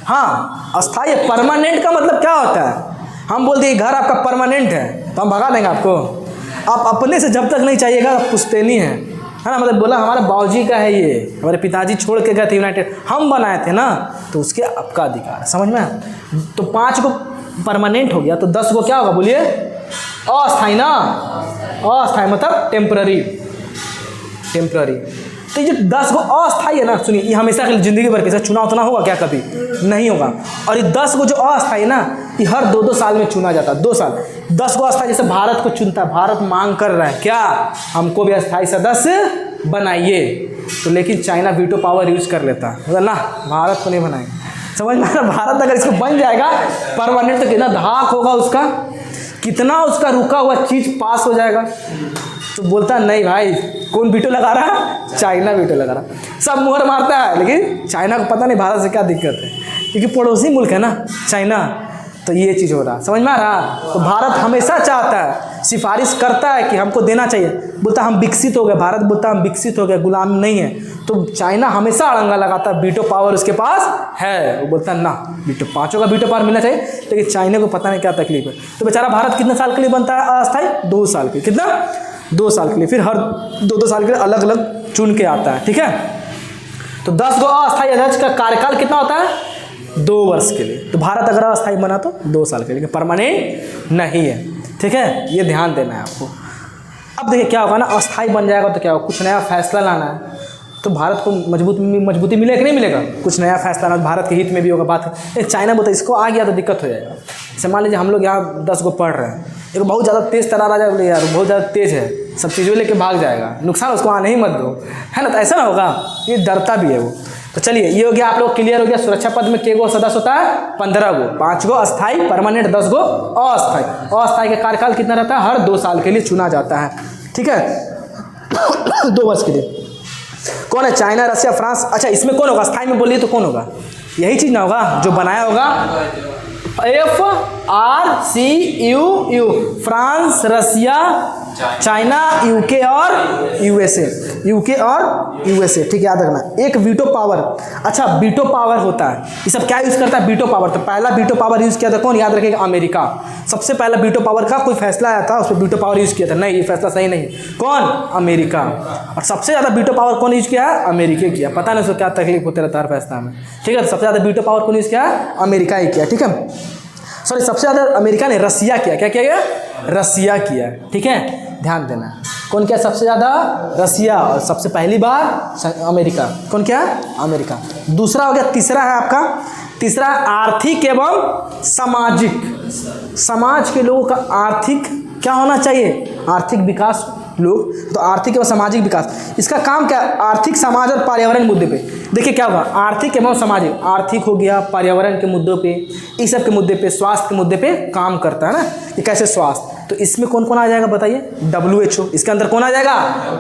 हाँ, अस्थाई परमानेंट का मतलब क्या होता है, हम बोल दिए घर आपका परमानेंट है तो हम भगा देंगे आपको, आप अपने से जब तक नहीं चाहिएगा पुश्तैनी है ना, मतलब बोला हमारे बाबूजी का है ये, हमारे पिताजी छोड़ के गए थे यूनाइटेड, हम बनाए थे ना, तो उसके आपका अधिकार, समझ में। तो 5 को परमानेंट हो गया, तो 10 को क्या होगा बोलिए, अस्थाई ना, अस्थाई मतलब टेम्पररी। तो ये 10 को अस्थाई है ना, सुनिए, ये हमेशा के ज़िंदगी भर कैसा चुनाव उतना होगा क्या, कभी नहीं होगा। और ये 10 को जो अस्थाई है ना, ये हर 2-2 साल में चुना जाता है, 2 साल। 10 को अस्थाई, जैसे भारत को चुनता है, भारत मांग कर रहा है क्या, हमको भी अस्थाई सदस्य बनाइए, तो लेकिन चाइना वीटो पावर यूज कर लेता है, मतलब ना भारत को नहीं बनाएंगे, समझ में। भारत अगर इसको बन जाएगा परमानेंट, तो कितना धाक होगा उसका, कितना उसका रुका हुआ चीज़ पास हो जाएगा, तो बोलता नहीं भाई, कौन वीटो लगा रहा? चाइना वीटो लगा रहा। सब मुहर मारता है, लेकिन चाइना को पता नहीं भारत से क्या दिक्कत है, क्योंकि पड़ोसी मुल्क है ना चाइना। तो ये चीज़ हो रहा, समझ में आ रहा? तो भारत हमेशा चाहता है, सिफारिश करता है कि हमको देना चाहिए, बोलता हम विकसित हो गए, भारत बोलता हम विकसित हो गए, गुलाम नहीं है। तो चाइना हमेशा अड़ंगा लगाता है, वीटो पावर उसके पास है, वो बोलता है ना वीटो, पाँचों का वीटो पावर मिलना चाहिए, लेकिन चाइना को पता नहीं क्या तकलीफ है। तो बेचारा भारत कितने साल के लिए बनता है अस्थायी? 2 साल के, कितना? 2 साल के लिए, फिर हर 2-2 साल के लिए अलग अलग चुन के आता है, ठीक है। तो 10 गो अस्थायी अध्यक्ष का कार्यकाल कितना होता है? 2 वर्ष के लिए। तो भारत अगर अस्थायी बना तो 2 साल के लिए, परमानेंट नहीं है, ठीक है, ये ध्यान देना है आपको। अब देखिए क्या होगा ना, अस्थायी बन जाएगा तो क्या होगा, कुछ नया फैसला लाना है, तो भारत को मजबूती मिलेगा कि नहीं मिलेगा? कुछ नया फैसला लाना, भारत के हित में भी होगा। बात चाइना बोलता है इसको आ गया तो दिक्कत हो जाएगा। जैसे मान लीजिए हम लोग यहाँ 10 गो पढ़ रहे हैं, एक बहुत ज़्यादा तेज़ तरार आ जाए, बोले यार बहुत ज़्यादा तेज़ है, सब चीज़ों लेके भाग जाएगा, नुकसान उसको आने ही मत दो, है ना? तो ऐसा ना होगा, ये डरता भी है वो। तो चलिए ये हो गया, आप लोग क्लियर हो गया। सुरक्षा पद में के गो सदस्य होता है? 15 गो, 5 गो अस्थायी परमानेंट, 10 गो अस्थायी। अस्थायी का कार्यकाल कितना रहता है? हर 2 साल के लिए चुना जाता है, ठीक है। 2 वर्ष के लिए। कौन है? चाइना, रसिया, फ्रांस। अच्छा इसमें कौन होगा अस्थायी में? बोलिए तो कौन होगा? यही चीज़ ना होगा जो बनाया होगा, FRCUU, फ्रांस, रसिया, चाइना, यूके और यूएसए, यूके और यूएसए, ठीक है, याद रखना। एक वीटो पावर, अच्छा वीटो पावर होता है, ये सब क्या यूज़ करता है? Veto power. तो पहला वीटो पावर यूज़ किया था कौन? याद रखिएगा, अमेरिका। सबसे पहला वीटो पावर का कोई फैसला आया था, उस पर वीटो पावर यूज़ किया था, नहीं ये फैसला सही नहीं है, कौन? अमेरिका। और सबसे ज़्यादा वीटो पावर कौन यूज़ किया है? अमेरिका किया। पता नहीं उसको क्या तकलीफ होते रहता है फैसला में, ठीक है। सबसे ज़्यादा वीटो पावर कौन यूज़ किया है? अमेरिका ही किया, ठीक है। सॉरी, सबसे ज़्यादा अमेरिका ने, रसिया किया। क्या किया गया? रसिया किया, ठीक है, ध्यान देना। कौन किया सबसे ज़्यादा? रसिया। और सबसे पहली बार अमेरिका। कौन किया? अमेरिका। दूसरा हो गया, तीसरा है आपका, तीसरा आर्थिक एवं सामाजिक। समाज के लोगों का आर्थिक क्या होना चाहिए? आर्थिक विकास लोग, तो आर्थिक एवं सामाजिक विकास, इसका काम क्या है? आर्थिक, समाज और पर्यावरण मुद्दे पे। देखिए क्या होगा, आर्थिक एवं सामाजिक, आर्थिक हो गया, पर्यावरण के मुद्दों पे, इस सब के मुद्दे पे, स्वास्थ्य के मुद्दे पे काम करता है ना, कि कैसे स्वास्थ्य। तो इसमें कौन कौन आ जाएगा बताइए? WHO, इसके अंदर कौन आ जाएगा?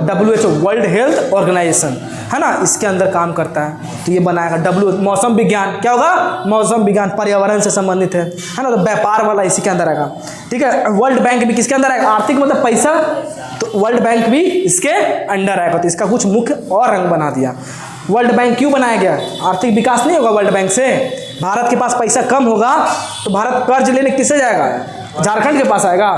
WHO, वर्ल्ड हेल्थ ऑर्गेनाइजेशन, है ना, इसके अंदर काम करता है। तो ये बनाएगा मौसम विज्ञान, क्या होगा? मौसम विज्ञान पर्यावरण से संबंधित है ना, तो व्यापार वाला इसी के अंदर आएगा, ठीक है। वर्ल्ड बैंक भी किसके अंदर आएगा? आर्थिक मतलब पैसा, तो वर्ल्ड बैंक भी इसके अंडर आएगा। तो इसका कुछ मुख्य और रंग बना दिया। वर्ल्ड बैंक क्यों बनाया गया? आर्थिक विकास नहीं होगा वर्ल्ड बैंक से, भारत के पास पैसा कम होगा तो भारत कर्ज लेने किससे जाएगा? झारखंड के पास आएगा।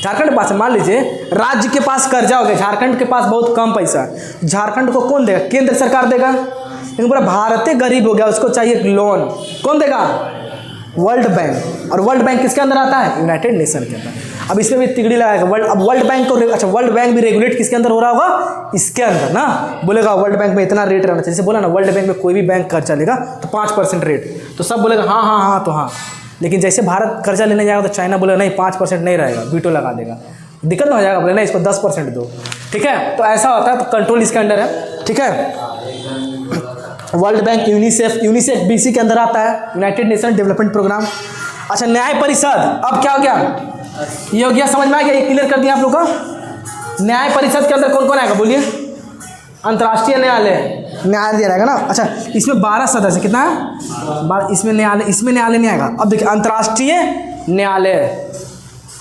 झारखंड के पास, मान लीजिए राज्य के पास कर्जा हो गया, झारखंड के पास बहुत कम पैसा है, झारखंड को कौन देगा? केंद्र सरकार देगा। लेकिन पूरा भारत गरीब हो गया, उसको चाहिए लोन, कौन देगा? World bank. और वर्ल्ड बैंक किसके अंदर आता है? यूनाइटेड नेशन के अंदर। अब इसमें भी तिगड़ी लगाएगा अब वर्ल्ड बैंक को, अच्छा वर्ल्ड बैंक भी रेगुलेट किसके अंदर हो रहा होगा? इसके अंदर ना, बोलेगा वर्ल्ड बैंक में इतना रेट रहना चाहिए। जैसे बोला ना, वर्ल्ड बैंक में कोई भी बैंक कर्जा लेगा तो 5% रेट, तो सब बोलेगा हाँ हाँ हाँ, तो हाँ। लेकिन जैसे भारत कर्जा लेने जाएगा तो चाइना बोलेगा नहीं 5% नहीं रहेगा, वीटो लगा देगा, दिक्कत ना हो जाएगा, बोले नहीं इसको 10% दो, ठीक है। तो ऐसा होता है, तो कंट्रोल इसके अंडर है, ठीक है। वर्ल्ड बैंक, यूनिसेफ BC के अंदर आता है, यूनाइटेड नेशन डेवलपमेंट प्रोग्राम। अच्छा न्याय परिषद, अब क्या हो गया? ये हो गया, समझ में आ गया, ये क्लियर कर दिया आप लोग का। न्याय परिषद के अंदर कौन कौन आएगा बोलिए? अंतर्राष्ट्रीय न्यायालय रहेगा ना। अच्छा इसमें 12 सदस्य, कितना है? इसमें न्यायालय नहीं आएगा। अब देखिए अंतर्राष्ट्रीय न्यायालय,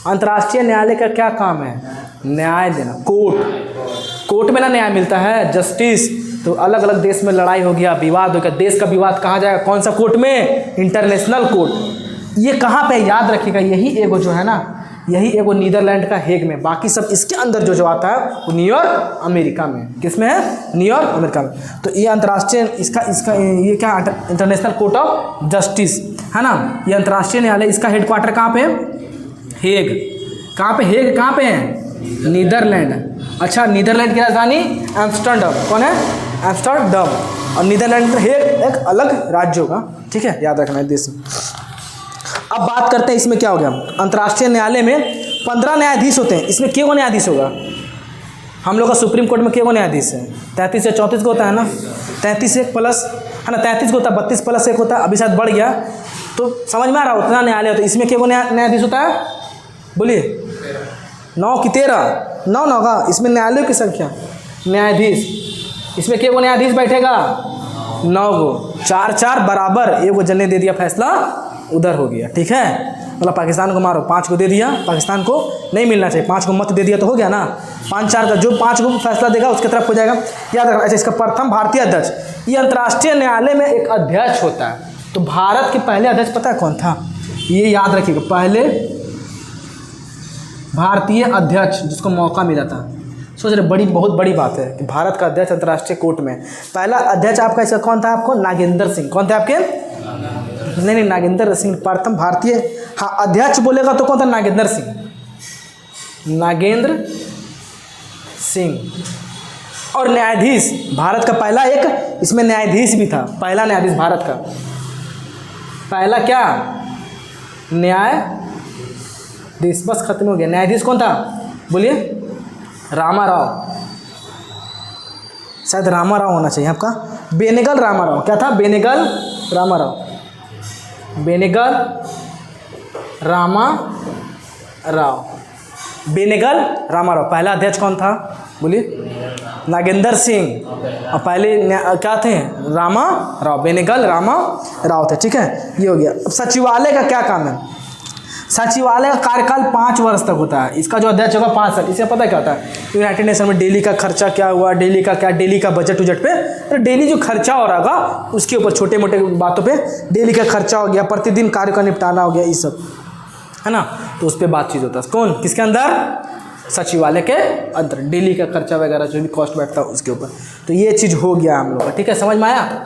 अंतर्राष्ट्रीय न्यायालय का क्या काम है? न्याय देना, कोर्ट में ना न्याय मिलता है, जस्टिस। तो अलग अलग देश में लड़ाई हो गया, विवाद हो गया, देश का विवाद कहाँ जाएगा? कौन सा कोर्ट में? International court. ये कहाँ पे? याद रखिएगा, यही एगो जो है ना, यही एगो नीदरलैंड का हेग में, बाकी सब इसके अंदर जो आता है वो न्यूयॉर्क अमेरिका में। किस में है? न्यूयॉर्क अमेरिका में। तो ये अंतर्राष्ट्रीय इसका ये क्या? इंटरनेशनल कोर्ट ऑफ जस्टिस, है ना, ये अंतर्राष्ट्रीय न्यायालय। इसका हेडक्वार्टर कहाँ पे है? हेग। कहाँ पे? हेग कहाँ पे है? नीदरलैंड। अच्छा नीदरलैंड की राजधानी एम्स्टर्डम। कौन है? एम्स्टर्डम। और नीदरलैंड हेग एक अलग राज्य होगा, ठीक है, याद रखना है देश में। अब बात करते हैं इसमें क्या हो गया। अंतर्राष्ट्रीय न्यायालय में 15 न्यायाधीश होते हैं, इसमें कितने न्यायाधीश होगा? हम लोग का सुप्रीम कोर्ट में कितने न्यायाधीश है? 33 से 34 को होता है ना, 33 1 प्लस, है ना, 33 को होता है, 32 प्लस 1 होता है, अभी शायद बढ़ गया, तो समझ में आ रहा उतना न्यायालय होता है। इसमें कितने न्यायाधीश होता है बोलिए? 9 की 13, 9 ना होगा, इसमें न्यायालयों की संख्या, न्यायाधीश, इसमें क्या न्यायाधीश बैठेगा 9 गो, 4 4 बराबर, एक गो जन ने दे दिया फैसला उधर हो गया, ठीक है। मतलब पाकिस्तान को मारो, 5 को दे दिया, पाकिस्तान को नहीं मिलना चाहिए, 5 को मत दे दिया तो हो गया ना, 5 4 का जो 5 को फैसला देगा उसकी तरफ हो जाएगा, याद रखना। अच्छा, इसका प्रथम भारतीय अध्यक्ष, ये अंतर्राष्ट्रीय न्यायालय में एक अध्यक्ष होता है, तो भारत के पहले अध्यक्ष पता है कौन था, ये याद रखिएगा, पहले भारतीय अध्यक्ष जिसको मौका मिला था। सोच रहे बहुत बड़ी बात है कि भारत का अध्यक्ष अंतर्राष्ट्रीय कोर्ट में, पहला अध्यक्ष आपका इसका कौन था, आपको नागेंद्र सिंह, कौन थे आपके, नहीं नागेंद्र सिंह प्रथम भारतीय, हाँ अध्यक्ष बोलेगा तो कौन था, नागेंद्र सिंह, नागेंद्र सिंह। और न्यायाधीश भारत का पहला एक इसमें न्यायाधीश भी था, पहला न्यायाधीश भारत का, पहला क्या, न्यायाधीश, बस खत्म हो गया। न्यायाधीश कौन था बोलिए, रामाराव, शायद रामाराव होना चाहिए आपका, बेनेगल रामाराव, क्या था, बेनेगल रामाराव, बेनेगल रामाराव, बेनेगल रामाराव। पहला अध्यक्ष कौन था बोलिए, नागेंद्र सिंह, और पहले क्या थे, रामाराव, बेनेगल रामाराव थे, ठीक है, ये हो गया। अब सचिवालय का क्या काम है, सचिवालय का कार्यकाल 5 वर्ष तक होता है, इसका जो अध्यक्ष होगा 5 साल। इससे पता क्या होता है, यूनाइटेड नेशन में डेली का खर्चा क्या हुआ, डेली का क्या, डेली का बजट उजट पे, तो डेली जो खर्चा हो रहा होगा उसके ऊपर छोटे मोटे बातों पे डेली का खर्चा हो गया, प्रतिदिन कार्य का निपटाना हो गया, ये सब है ना, तो उस पर बातचीत होता है, कौन किसके अंदर, सचिवालय के अंदर, डेली का खर्चा वगैरह जो भी कॉस्ट बैठता है उसके ऊपर। तो ये चीज़ हो गया हम लोग का, ठीक है, समझ में आया।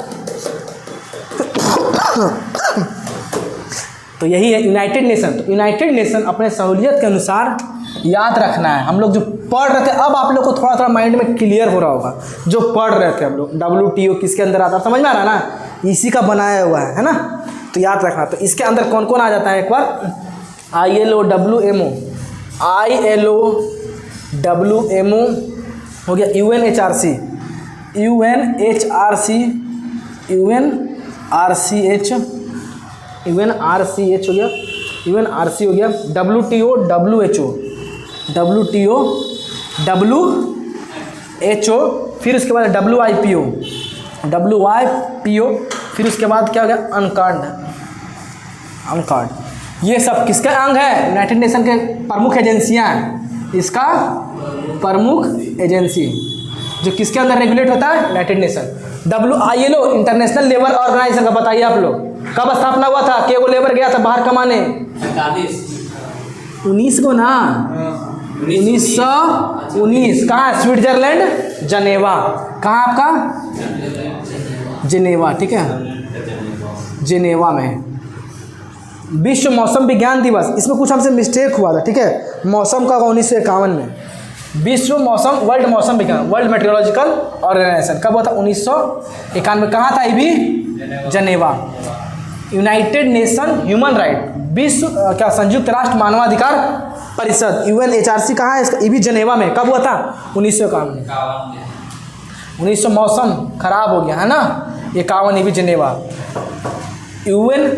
तो यही है यूनाइटेड नेशन। तो यूनाइटेड नेशन अपने सहूलियत के अनुसार याद रखना है, हम लोग जो पढ़ रहे थे, अब आप लोग को थोड़ा थोड़ा माइंड में क्लियर हो रहा होगा, जो पढ़ रहे थे हम लोग, WTO किसके अंदर आता है, समझ में आ रहा है ना, इसी का बनाया हुआ है ना, तो याद रखना। तो इसके अंदर कौन कौन आ जाता है, एक बार ILO WMO, ILO WMO हो गया, UNHRC, UNRCH हो गया, UNRC हो गया, WTO WHO, फिर उसके बाद WIPO, फिर उसके बाद क्या हो गया, अनकार्ड। ये सब किसका अंग है, यूनाइटेड नेशन के प्रमुख एजेंसियां हैं, इसका प्रमुख एजेंसी जो किसके अंदर रेगुलेट होता है, United Nation. ILO international labour organisation का बताइए आप लोग, कब स्थापना हुआ था, के वो लेबर गया था बाहर कमाने, 19 को ना, 1919, कहाँ, स्विट्जरलैंड, जनेवा, कहाँ आपका, जिनेवा, ठीक है, जिनेवा में। विश्व मौसम विज्ञान दिवस, इसमें कुछ हमसे मिस्टेक हुआ था, ठीक है, मौसम का 1951 में, विश्व मौसम, वर्ल्ड मौसम विज्ञान, वर्ल्ड मेट्रोलॉजिकल ऑर्गेनाइजेशन कब हुआ था, 1991, कहाँ था, ये भी जनेवा। यूनाइटेड नेशन ह्यूमन राइट, विश्व क्या, संयुक्त राष्ट्र मानवाधिकार परिषद, UNHRC कहाँ है इसका, ये भी जनेवा में, कब हुआ था, 1951 में। 1900 मौसम खराब हो गया है ना, 51, ये भी जनेवा। UN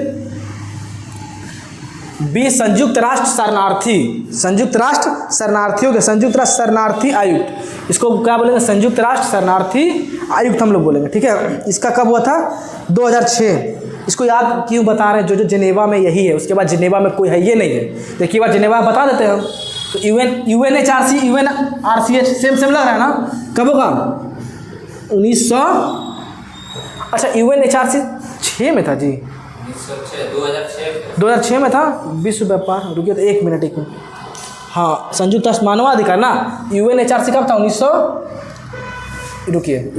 संयुक्त राष्ट्र शरणार्थियों के संयुक्त राष्ट्र शरणार्थी आयुक्त, इसको क्या बोलेंगे, संयुक्त राष्ट्र शरणार्थी आयुक्त हम लोग बोलेंगे, ठीक है। इसका कब हुआ था, 2006। इसको याद क्यों बता रहे हैं, जो जिनेवा में यही है, उसके बाद जिनेवा में कोई है ये नहीं है, देखिए बात जिनेवा बता देते हैं हम। तो UNHRC UNRCH सेम लग रहा है ना, कब होगा, 1900, अच्छा UNHRC 6 में था जी, 2006 में था, विश्व व्यापार, रुकिए तो एक मिनट, हाँ, संयुक्त राष्ट्र मानवाधिकार ना, UNHRC कब था, 1900, रुकिए,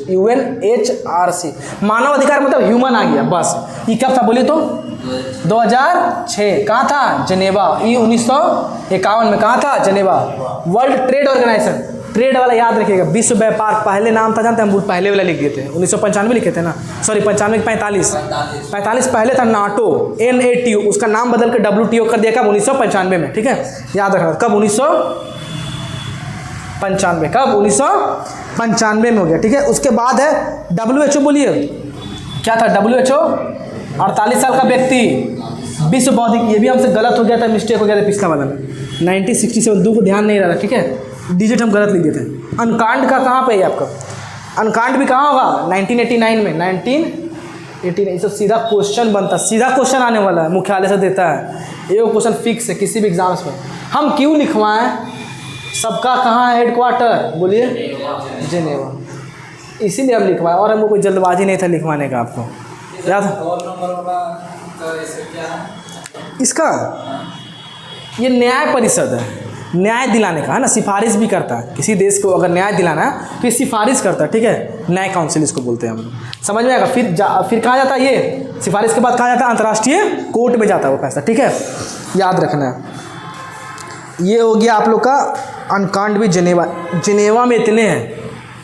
UNHRC मानवाधिकार मतलब ह्यूमन आ गया, बस। ये कब था बोलिए तो, 2006, कहाँ था, जनेवा। ये 1951 में कहाँ था, जनेवा। वर्ल्ड ट्रेड ऑर्गेनाइजेशन, ट्रेड वाला याद रखिएगा, विश्व व्यापार, पहले नाम था जानते हैं, हम पहले वाला लिख दिए थे, 1995 लिखे थे ना, सॉरी 45 पहले था नाटो, NATO, उसका नाम बदल कर WTO कर दिया कब, 1995 में, ठीक है, याद रखना कब, 1995, कब, 1995 में हो गया, ठीक है। उसके बाद है WHO, बोलिए क्या था WHO, 48 साल का व्यक्ति, विश्व बौद्धिक, ये भी हमसे गलत हो गया था, मिस्टेक हो गया था पिछला वाला में। 1967 दो को ध्यान नहीं रहा था, ठीक है, डिजिट हम गलत लिख देते हैं। अनकांड का कहाँ पे है आपका? अनकांड भी कहाँ होगा? 1989 में, 1989। ये सब सीधा क्वेश्चन बनता, सीधा क्वेश्चन आने वाला है, मुख्यालय से देता है ये क्वेश्चन फिक्स है किसी भी एग्जाम्स में। हम क्यों लिखवाएं? सबका कहाँ है हेडक्वार्टर? बोलिए, जेनेवा। इसीलिए हम लिखवाएं, और हमको कोई जल्दबाजी नहीं था लिखवाने का। आपको याद है इसका? ये न्याय परिषद है, न्याय दिलाने का है ना, सिफारिश भी करता है। किसी देश को अगर न्याय दिलाना है तो ये सिफारिश करता है, ठीक है, न्याय काउंसिल इसको बोलते हैं हम लोग। समझ में आएगा? फिर कहाँ जाता है ये? सिफारिश के बाद कहाँ जाता है? अंतर्राष्ट्रीय कोर्ट में जाता है वो फैसला, ठीक है, याद रखना है। ये हो गया आप लोग का अनकांड भी जेनेवा। जेनेवा में इतने हैं,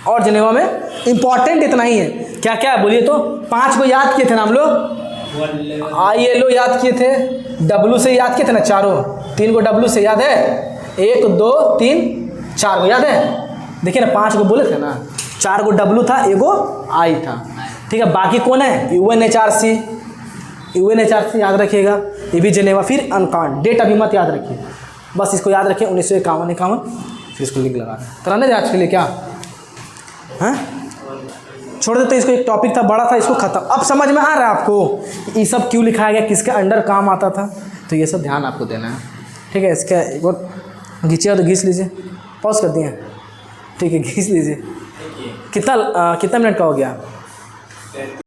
और जेनेवा में इंपॉर्टेंट इतना ही है। क्या क्या है बोलिए तो? 5 को याद किए थे ना हम लोग, ILO याद किए थे, W से याद किए थे ना चारों, 3 को W से याद है, 1 2 3 4 को याद है। देखिए ना 5 को बोले थे ना, 4 को W था, 1 को I था, ठीक है। बाकी कौन है? UNHRC, UNHRC याद रखिएगा, ये भी जेनेवा। फिर अनकांड, डेट अभी मत याद रखिए, बस इसको याद रखिए 1951, फिर इसको लिंक लगा कराने दे आज के लिए। क्या हाँ, छोड़ देते इसको। एक टॉपिक था बड़ा था, इसको खत्म। अब समझ में आ रहा है आपको ये सब क्यों लिखाया गया, किसके अंडर काम आता था? तो ये सब ध्यान आपको देना है, ठीक है। इसका एक बार घींचिए तो घींच लीजिए, पॉज कर दिए, ठीक है, घींच लीजिए। कितना मिनट का हो गया?